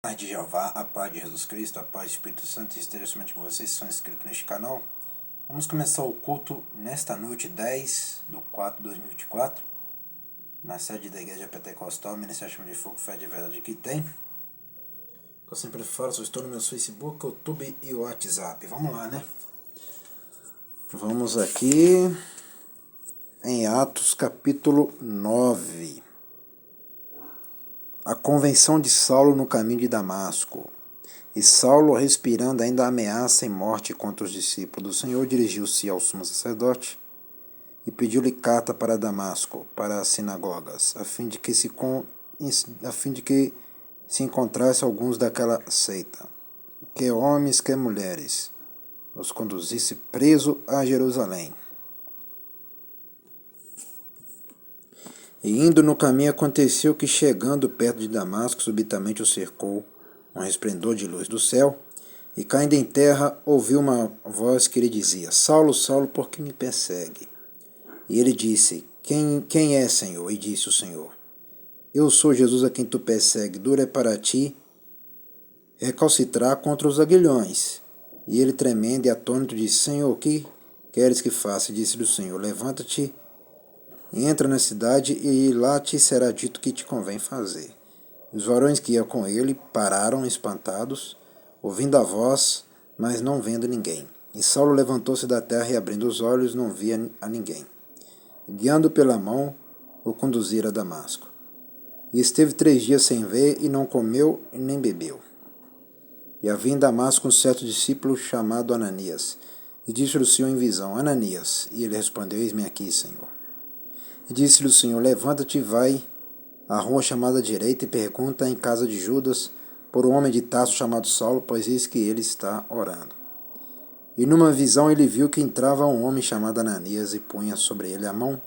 Paz de Jeová, a paz de Jesus Cristo, a paz do Espírito Santo esteja somente com vocês que são inscritos neste canal. Vamos começar o culto nesta noite, 10/4/2024, na sede da Igreja Pentecostal, Ministério Chama de Fogo, Fé de Verdade que tem. Eu sempre falo, eu estou no meu Facebook, YouTube e WhatsApp. Vamos lá, né? Vamos aqui em Atos capítulo 9. A convenção de Saulo no caminho de Damasco. E Saulo, respirando ainda ameaça e morte contra os discípulos do Senhor, dirigiu-se ao sumo sacerdote e pediu-lhe carta para Damasco, para as sinagogas, a fim de que se encontrasse alguns daquela seita, que homens, que mulheres, os conduzisse preso a Jerusalém. E indo no caminho, aconteceu que, chegando perto de Damasco, subitamente o cercou um resplendor de luz do céu, e caindo em terra, ouviu uma voz que lhe dizia: Saulo, Saulo, por que me persegue? E ele disse: Quem é, Senhor? E disse o Senhor: Eu sou Jesus a quem tu persegue. Duro é para ti recalcitrar contra os aguilhões. E ele, tremendo e atônito, disse: Senhor, o que queres que faça? E disse-lhe o Senhor: Levanta-te, entra na cidade, e lá te será dito o que te convém fazer. Os varões que iam com ele pararam espantados, ouvindo a voz, mas não vendo ninguém. E Saulo levantou-se da terra e, abrindo os olhos, não via a ninguém. E, guiando pela mão, o conduzira a Damasco. E esteve 3 dias sem ver, e não comeu e nem bebeu. E havia em Damasco um certo discípulo chamado Ananias. E disse-lhe o Senhor em visão: Ananias. E ele respondeu: Eis-me aqui, Senhor. E disse-lhe o Senhor: Levanta-te e vai à rua chamada direita e pergunta em casa de Judas por um homem de Tarso chamado Saulo, pois eis que ele está orando. E numa visão ele viu que entrava um homem chamado Ananias e punha sobre ele a mão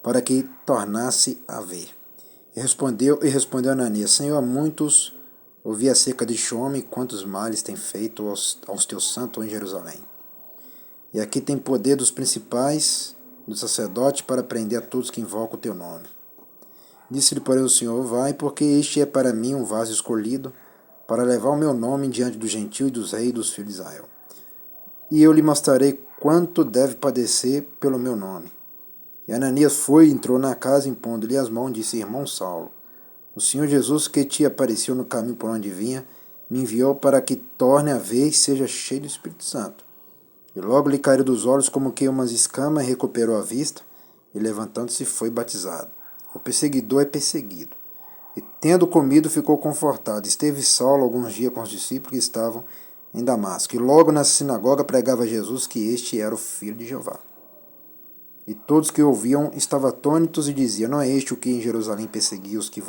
para que tornasse a ver. E respondeu Ananias: Senhor, há muitos ouvi acerca deste homem, quantos males tem feito aos teus santos em Jerusalém. E aqui tem poder dos principais do sacerdote para prender a todos que invocam o teu nome. Disse-lhe, porém, o Senhor: Vai, porque este é para mim um vaso escolhido, para levar o meu nome diante do gentio e dos reis e dos filhos de Israel. E eu lhe mostrarei quanto deve padecer pelo meu nome. E Ananias foi e entrou na casa, impondo-lhe as mãos, disse: Irmão Saulo, o Senhor Jesus, que te apareceu no caminho por onde vinha, me enviou para que torne a ver e seja cheio do Espírito Santo. E logo lhe caiu dos olhos como que umas escamas, e recuperou a vista, e levantando-se foi batizado. O perseguidor é perseguido. E tendo comido, ficou confortado. Esteve Saulo alguns dias com os discípulos que estavam em Damasco. E logo na sinagoga pregava Jesus que este era o Filho de Jeová. E todos que ouviam estavam atônitos e diziam: Não é este o que em Jerusalém perseguia os que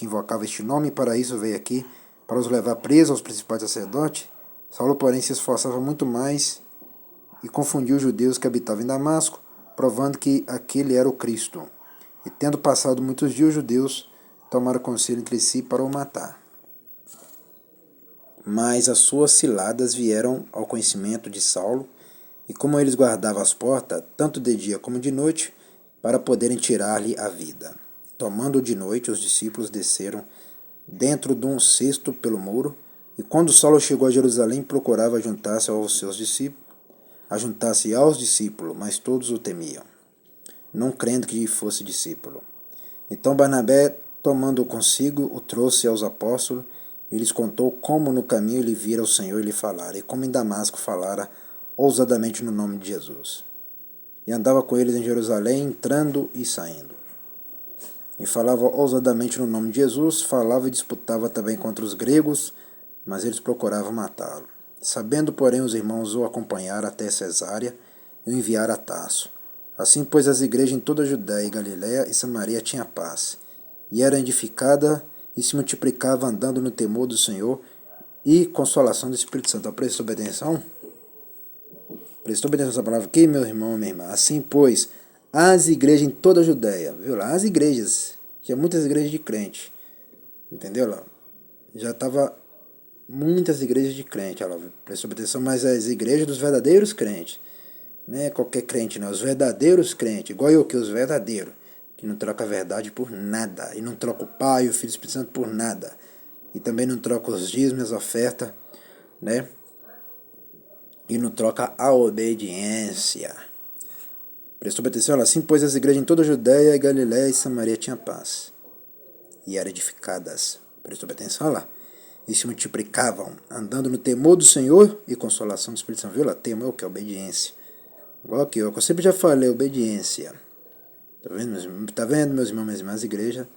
invocavam este nome? E para isso veio aqui, para os levar presos aos principais sacerdotes? Saulo, porém, se esforçava muito mais e confundiu os judeus que habitavam em Damasco, provando que aquele era o Cristo. E tendo passado muitos dias, os judeus tomaram conselho entre si para o matar. Mas as suas ciladas vieram ao conhecimento de Saulo, e como eles guardavam as portas, tanto de dia como de noite, para poderem tirar-lhe a vida. Tomando de noite, os discípulos desceram dentro de um cesto pelo muro, e quando Saulo chegou a Jerusalém, procurava juntar-se aos discípulos, mas todos o temiam, não crendo que fosse discípulo. Então Barnabé, tomando-o consigo, o trouxe aos apóstolos, e lhes contou como no caminho ele vira o Senhor e lhe falara, e como em Damasco falara ousadamente no nome de Jesus. E andava com eles em Jerusalém, entrando e saindo. E falava ousadamente no nome de Jesus, falava e disputava também contra os gregos, mas eles procuravam matá-lo. Sabendo, porém, os irmãos o acompanharam até Cesárea e o enviaram a Tarso. Assim, pois, as igrejas em toda a Judéia e Galiléia e Samaria tinham paz, e era edificada e se multiplicava, andando no temor do Senhor e consolação do Espírito Santo. Prestou bem atenção? Prestou bem atenção essa palavra aqui, meu irmão e minha irmã? Assim, pois, as igrejas em toda a Judéia, viu lá? As igrejas, tinha muitas igrejas de crente, entendeu lá? Já estava muitas igrejas de crente, ela prestou atenção, mas as igrejas dos verdadeiros crentes, não é qualquer crente não, os verdadeiros crentes, igual eu que os verdadeiros, que não troca a verdade por nada, e não troca o Pai e o Filho e o Espírito Santo por nada, e também não troca os dízimos, as ofertas, né? E não troca a obediência. Prestou atenção? Assim, pois as igrejas em toda a Judéia, Galiléia e Samaria tinham paz, e eram edificadas. Prestou atenção lá? E se multiplicavam, andando no temor do Senhor e consolação do Espírito Santo. Viu lá? Temor é o que? Obediência. Igual aqui, ó, que eu sempre já falei, obediência. Tá vendo, meus irmãos e minhas irmãs? A igreja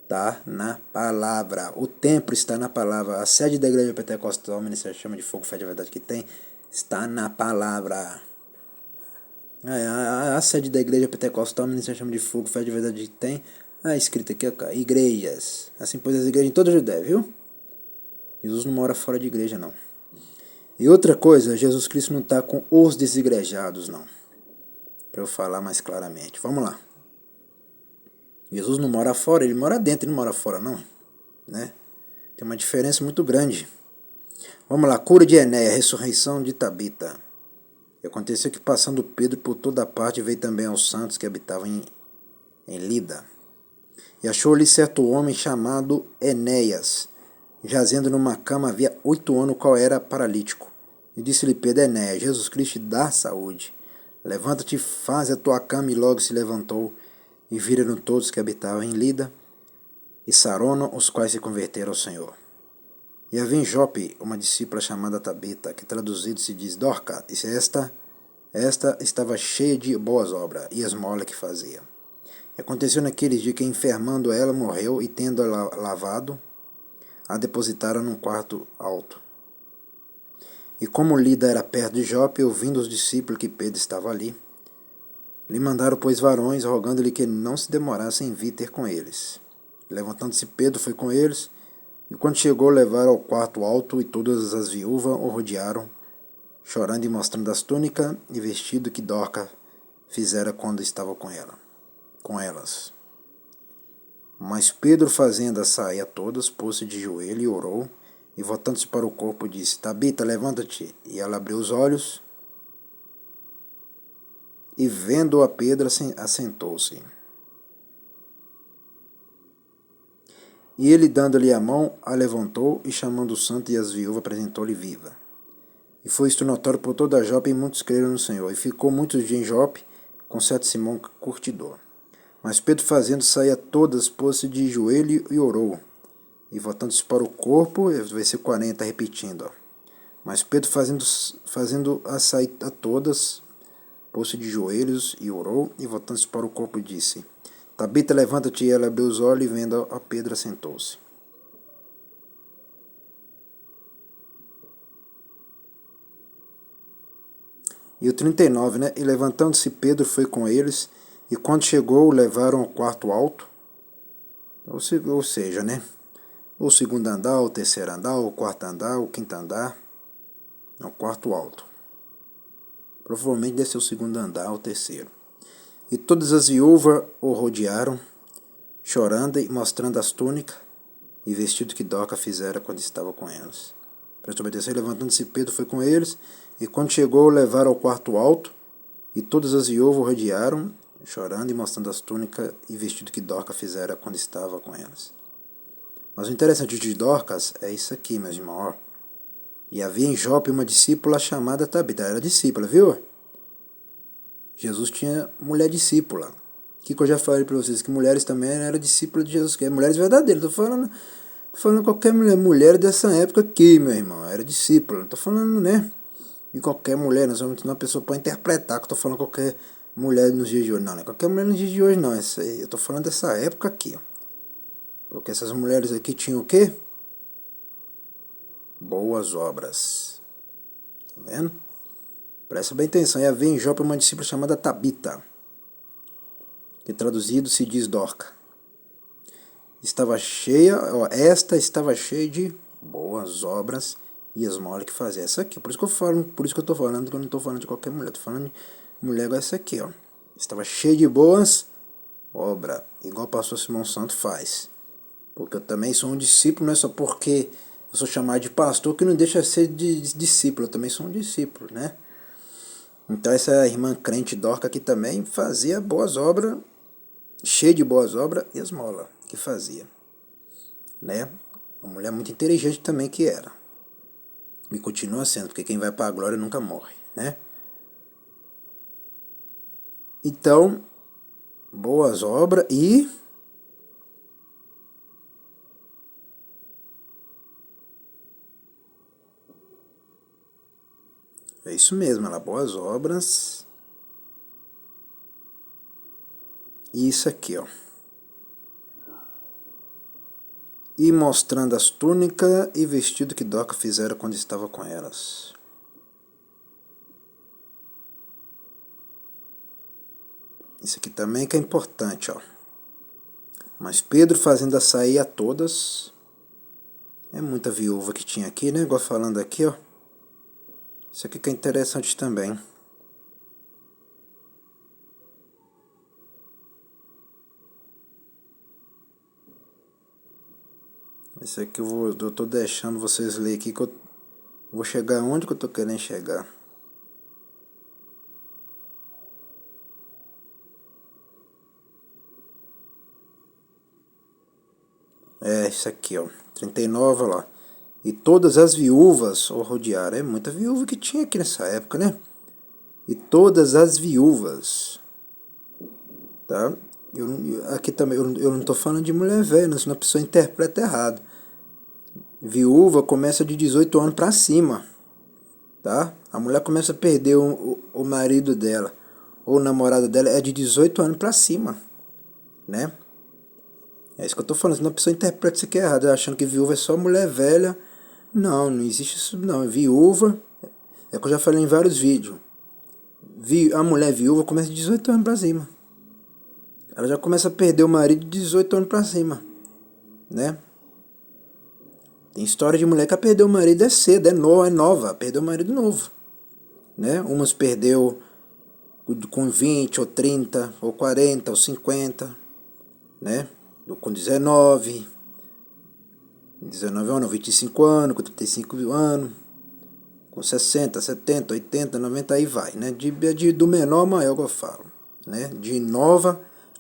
está na palavra. O templo está na palavra. A sede da igreja pentecostal, o Ministério Chama de Fogo, Fé de Verdade que tem, está na palavra. A sede da igreja pentecostal, o Ministério Chama de Fogo, Fé de Verdade que tem, escrito aqui, ó, igrejas. Assim, pois as igrejas em toda a Judéia, viu? Jesus não mora fora de igreja, não. E outra coisa, Jesus Cristo não está com os desigrejados, não. Para eu falar mais claramente. Vamos lá. Jesus não mora fora, ele mora dentro, ele não mora fora, não. Né? Tem uma diferença muito grande. Vamos lá, cura de Enéia, ressurreição de Tabita. E aconteceu que, passando Pedro por toda parte, veio também aos santos que habitavam em Lida. E achou-lhe certo homem chamado Enéias, jazendo numa cama havia 8 anos, o qual era paralítico. E disse-lhe Pedro: Enéias, Jesus Cristo te dá saúde. Levanta-te, faz a tua cama. E logo se levantou, e viram todos que habitavam em Lida e Sarona, os quais se converteram ao Senhor. E havia em Jope uma discípula chamada Tabita, que traduzido se diz Dorca, e esta estava cheia de boas obras, e esmola que fazia. E aconteceu naqueles dias que, enfermando ela, morreu, e tendo-a lavado, a depositaram num quarto alto. E como Lida era perto de Jope, ouvindo os discípulos que Pedro estava ali, lhe mandaram, pois, varões, rogando-lhe que não se demorasse em vir ter com eles. Levantando-se Pedro, foi com eles, e quando chegou, levaram ao quarto alto, e todas as viúvas o rodearam, chorando e mostrando as túnicas e vestido que Dorca fizera quando estava com elas. Mas Pedro, fazendo-a sair a todas, pôs-se de joelho e orou, e voltando-se para o corpo, disse: Tabita, levanta-te. E ela abriu os olhos, e vendo a Pedro, assentou-se. E ele, dando-lhe a mão, a levantou, e chamando o santo e as viúvas, apresentou-lhe viva. E foi isto notório por toda a Jope, e muitos creram no Senhor. E ficou muitos dias em Jope, com certo Simão curtidor. Mas Pedro, fazendo sair a todas, pôs-se de joelho e orou. E voltando-se para o corpo, versículo 40, repetindo. Ó. Mas Pedro, fazendo a sair a todas, pôs-se de joelhos e orou, e voltando-se para o corpo, disse: Tabita, levanta-te. E ela abriu os olhos, e vendo a Pedro, assentou-se. E o 39, né? E levantando-se Pedro, foi com eles, e quando chegou, o levaram ao quarto alto, ou seja, né? O segundo andar, o terceiro andar, o quarto andar, o quinto andar, o quarto alto. Provavelmente deve ser o segundo andar ou o terceiro. E todas as viúvas o rodearam, chorando e mostrando as túnicas e vestido que Dorca fizera quando estava com elas. Prestou atenção, levantando-se Pedro, foi com eles, e quando chegou, o levaram ao quarto alto, e todas as viúvas o rodearam, chorando e mostrando as túnicas e vestido que Dorca fizera quando estava com elas. Mas o interessante de Dorcas é isso aqui, meus irmãos. Ó. E havia em Jope uma discípula chamada Tabita. Era discípula, viu? Jesus tinha mulher discípula. O que eu já falei para vocês? Que mulheres também eram discípulas de Jesus. Que é mulheres verdadeiras. Estou falando qualquer mulher dessa época aqui, meu irmão. Era discípula. Não estou falando, né? De qualquer mulher. Nós vamos ter uma pessoa para interpretar que eu estou falando qualquer mulher nos dias de hoje. Não, não é qualquer mulher nos dias de hoje, não. Isso aí, eu estou falando dessa época aqui, ó. Porque essas mulheres aqui tinham o quê? Boas obras. Tá vendo? Presta bem atenção. E havia em Jope uma discípula chamada Tabita, que traduzido se diz Dorca. Estava cheia, esta estava cheia de boas obras e esmola que fazia. Essa aqui, por isso que eu estou falando que eu não estou falando de qualquer mulher. Estou falando de mulher igual essa aqui, ó. Estava cheia de boas obras, igual o pastor Simão Santo faz. Porque eu também sou um discípulo, não é só porque eu sou chamado de pastor que não deixa de ser discípulo. Eu também sou um discípulo, né? Então essa irmã crente Dorca aqui também fazia boas obras, cheia de boas obras e esmola que fazia, né? Uma mulher muito inteligente também que era. E continua sendo, porque quem vai para a glória nunca morre, né? Então, boas obras e é isso mesmo, ela boas obras. E isso aqui, ó. E mostrando as túnicas e vestido que Dorcas fizeram quando estava com elas. Isso aqui também que é importante, ó. Mas Pedro fazendo sair a todas. É muita viúva que tinha aqui, né? Igual falando aqui, ó. Isso aqui que é interessante também. Esse aqui eu tô deixando vocês ler aqui que eu vou chegar onde que eu tô querendo chegar. É, isso aqui, ó. 39, ó lá. E todas as viúvas o rodearam. É muita viúva que tinha aqui nessa época, né? E todas as viúvas. Tá? Aqui também, eu não tô falando de mulher velha, senão a pessoa interpreta errado. Viúva começa de 18 anos pra cima. Tá? A mulher começa a perder o marido dela ou o namorado dela é de 18 anos pra cima, né? É isso que eu tô falando, senão a pessoa interpreta isso aqui errado, achando que viúva é só mulher velha. Não, não existe isso não. Viúva, é que eu já falei em vários vídeos. A mulher viúva começa de 18 anos pra cima. Ela já começa a perder o marido de 18 anos pra cima, né? Tem história de mulher que perdeu o marido cedo, é nova, perdeu o marido novo, né? Umas perdeu com 20 ou 30 ou 40 ou 50, né? Com 19 anos, 25 anos, com 35 anos, com 60, 70, 80, 90, aí vai, né? Do menor ao maior que eu falo, né? De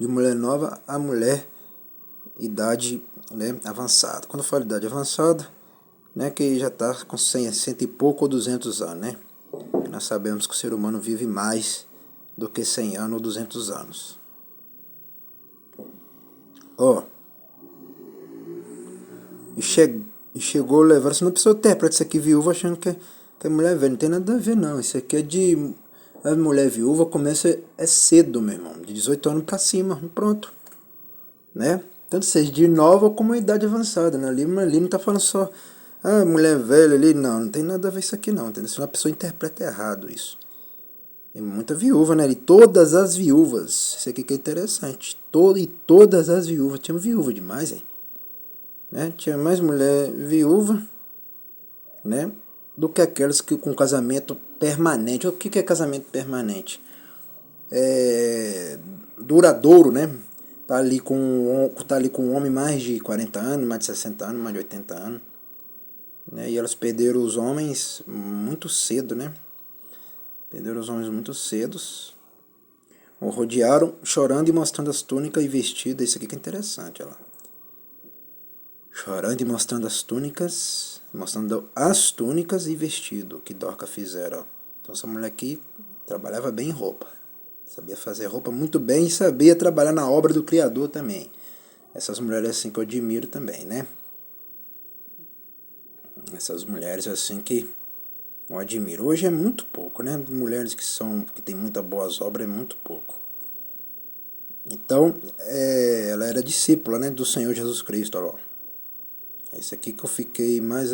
mulher nova a mulher idade, né, avançada. Quando eu falo idade avançada, né, que já está com 100, 100 e pouco ou 200 anos, né? Nós sabemos que o ser humano vive mais do que 100 anos ou 200 anos. Ó, e chegou levando, senão a pessoa interpreta isso aqui viúva achando que é mulher velha. Não tem nada a ver, não. Isso aqui é de. A mulher viúva começa cedo, meu irmão, de 18 anos pra cima, pronto, né? Tanto seja de nova como idade avançada, né? Ali não tá falando só, mulher velha ali, não tem nada a ver isso aqui não, entendeu? Senão a pessoa interpreta errado isso. Tem muita viúva, né? E todas as viúvas, isso aqui que é interessante, todas as viúvas, tinha viúva demais, hein? Né? Tinha mais mulher viúva, né? Do que aquelas que com casamento permanente. O que é casamento permanente? É duradouro, né? Tá ali com um homem mais de 40 anos, mais de 60 anos, mais de 80 anos, né? E elas perderam os homens muito cedo, né? Perderam os homens muito cedos. O rodearam, chorando e mostrando as túnicas e vestidos. Isso aqui que é interessante, olha lá. Chorando e mostrando as túnicas, e vestido que Dorcas fizeram, ó. Então essa mulher aqui trabalhava bem em roupa. Sabia fazer roupa muito bem e sabia trabalhar na obra do Criador também. Essas mulheres assim que eu admiro também, né? Essas mulheres assim que eu admiro. Hoje é muito pouco, né? Mulheres que têm muitas boas obras é muito pouco. Então, ela era discípula, né, do Senhor Jesus Cristo, ó. É isso aqui que eu fiquei mais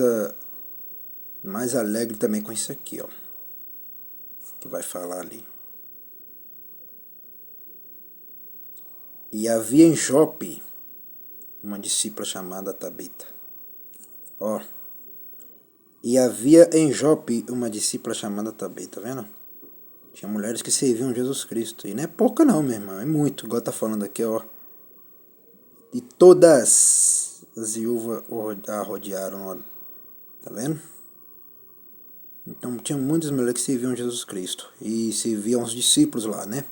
alegre também com isso aqui, ó. Que vai falar ali. E havia em Jope uma discípula chamada Tabita. Ó. E havia em Jope uma discípula chamada Tabita, tá vendo? Tinha mulheres que serviam Jesus Cristo. E não é pouca não, meu irmão. É muito. Igual tá falando aqui, ó. E todas as viúvas a rodearam, ó. Tá vendo? Então tinha muitas mulheres que serviam Jesus Cristo. E serviam os discípulos lá, né?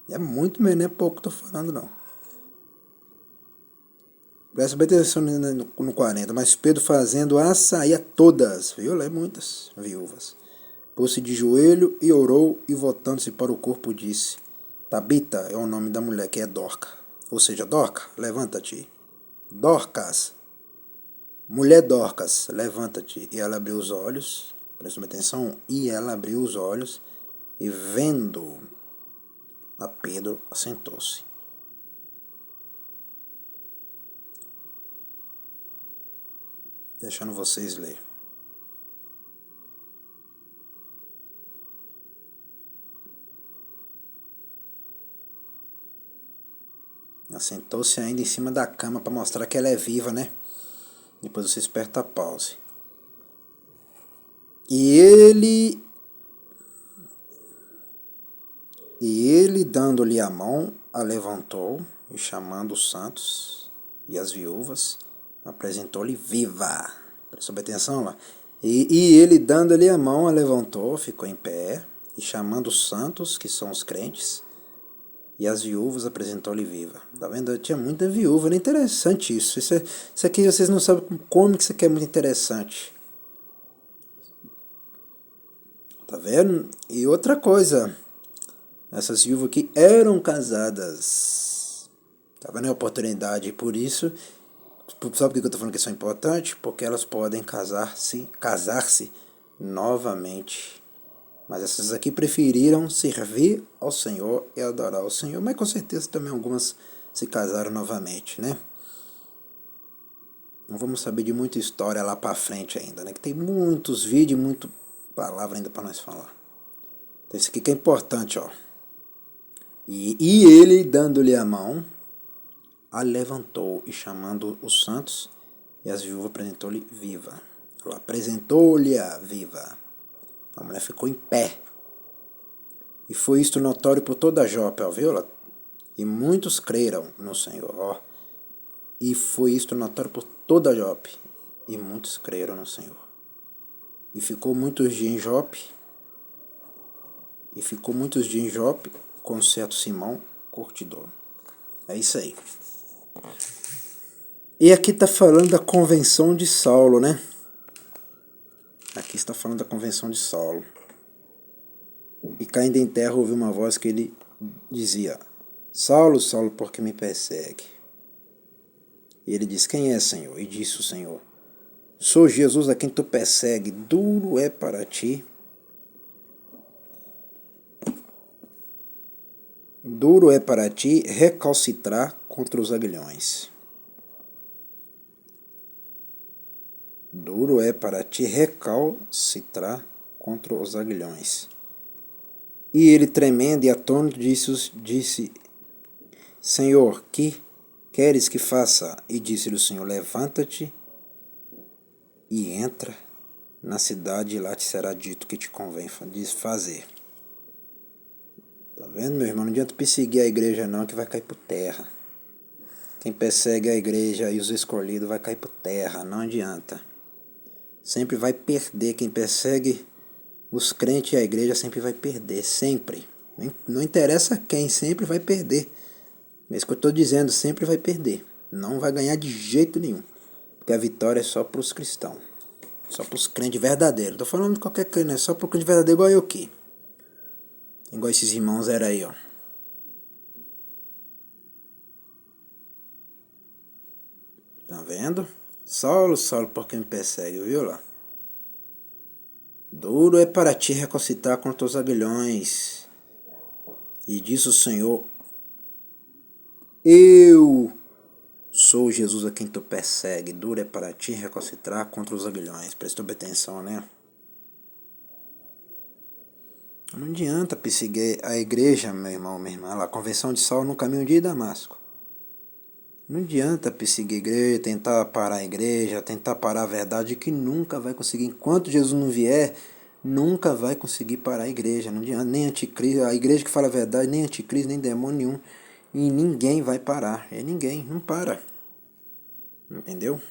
É muito, mas não é pouco que eu tô falando, não. Presta bem atenção no 40. Mas Pedro fazendo-a sair a todas, viu? É muitas viúvas. Pôs-se de joelho e orou, e voltando-se para o corpo disse: Tabita é o nome da mulher, que é Dorca. Ou seja, Dorca, levanta-te. Dorcas, mulher Dorcas, levanta-te. E ela abriu os olhos, presta atenção, e ela abriu os olhos, e vendo a Pedro, assentou-se. Deixando vocês ler. Assentou-se ainda em cima da cama para mostrar que ela é viva, né? Depois você aperta a pause. E ele dando-lhe a mão, a levantou e chamando os santos e as viúvas, apresentou-lhe viva. Prestou bem atenção lá. E ele dando-lhe a mão, a levantou, ficou em pé, e chamando os santos, que são os crentes, e as viúvas, apresentou-lhe viva. Tá vendo? Tinha muita viúva, era interessante isso. Isso aqui vocês não sabem como que isso aqui é muito interessante. Tá vendo? E outra coisa, essas viúvas aqui eram casadas. Tá vendo a oportunidade? Por isso, sabe por que eu tô falando que isso é importante? Porque elas podem casar-se novamente. Mas essas aqui preferiram servir ao Senhor e adorar ao Senhor. Mas com certeza também algumas se casaram novamente, né? Não vamos saber de muita história lá pra frente ainda, né? Que tem muitos vídeos e muita palavra ainda para nós falar. Então isso aqui que é importante, ó. E ele, dando-lhe a mão, a levantou e chamando os santos e as viúvas, apresentou-lhe viva. Ela apresentou-lhe a viva. A mulher ficou em pé. E foi isto notório por toda a Jope, ó, viu? E muitos creram no Senhor, ó. E foi isto notório por toda a Jope. E muitos creram no Senhor. E ficou muitos dias em Jope. Com certo Simão curtidor. É isso aí. E aqui está falando da convenção de Saulo, né? Aqui está falando da convenção de Saulo. E caindo em terra ouviu uma voz que ele dizia: Saulo, Saulo, por que me persegue? E ele disse: Quem é, Senhor? E disse o Senhor: Sou Jesus a quem tu persegue. Duro é para ti. Duro é para ti recalcitrar contra os aguilhões. Duro é para ti recalcitrar contra os aguilhões. E ele, tremendo e atônito, disse: Senhor, que queres que faça? E disse-lhe o Senhor: Levanta-te e entra na cidade, e lá te será dito o que te convém fazer. Tá vendo, meu irmão? Não adianta perseguir a igreja não, que vai cair por terra. Quem persegue a igreja e os escolhidos vai cair por terra, não adianta. Sempre vai perder. Quem persegue os crentes e a igreja sempre vai perder, sempre. Não interessa quem, sempre vai perder. É isso que eu estou dizendo, sempre vai perder. Não vai ganhar de jeito nenhum. Porque a vitória é só para os cristãos. Só para os crentes verdadeiros. Estou falando de qualquer crente, é só para o crente verdadeiro igual eu aqui. Igual esses irmãos eram aí, ó. Tá vendo? Saulo, Saulo, por que me persegue, viu lá? Duro é para ti recalcitrar contra os aguilhões. E disse o Senhor: Eu sou Jesus a quem tu persegue. Duro é para ti recalcitrar contra os aguilhões. Prestou bem atenção, né? Não adianta perseguir a igreja, meu irmão, minha irmã. A convenção de Saulo no caminho de Damasco. Não adianta perseguir a igreja, tentar parar a igreja, tentar parar a verdade, que nunca vai conseguir. Enquanto Jesus não vier, nunca vai conseguir parar a igreja. Não adianta, nem anticristo, a igreja que fala a verdade, nem anticristo, nem demônio nenhum. E ninguém vai parar. Ninguém, não para. Entendeu?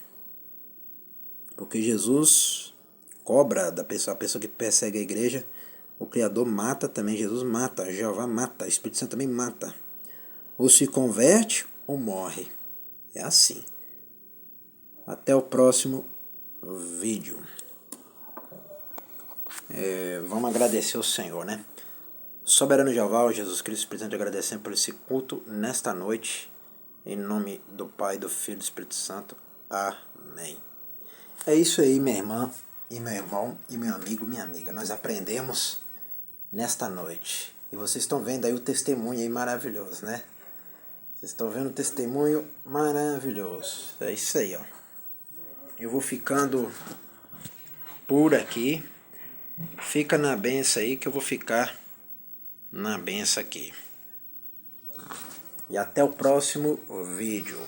Porque Jesus cobra da pessoa, a pessoa que persegue a igreja. O Criador mata também, Jesus mata, Jeová mata, o Espírito Santo também mata. Ou se converte ou morre. É assim. Até o próximo vídeo. Vamos agradecer ao Senhor, né? Soberano Jeová, Jesus Cristo, presente, agradecendo por esse culto nesta noite. Em nome do Pai, do Filho e do Espírito Santo. Amém. É isso aí, minha irmã e meu irmão e meu amigo, minha amiga. Nós aprendemos nesta noite. E vocês estão vendo aí o testemunho aí maravilhoso, né? Vocês estão vendo o testemunho maravilhoso. É isso aí, ó. Eu vou ficando por aqui. Fica na benção aí que eu vou ficar na benção aqui. E até o próximo vídeo.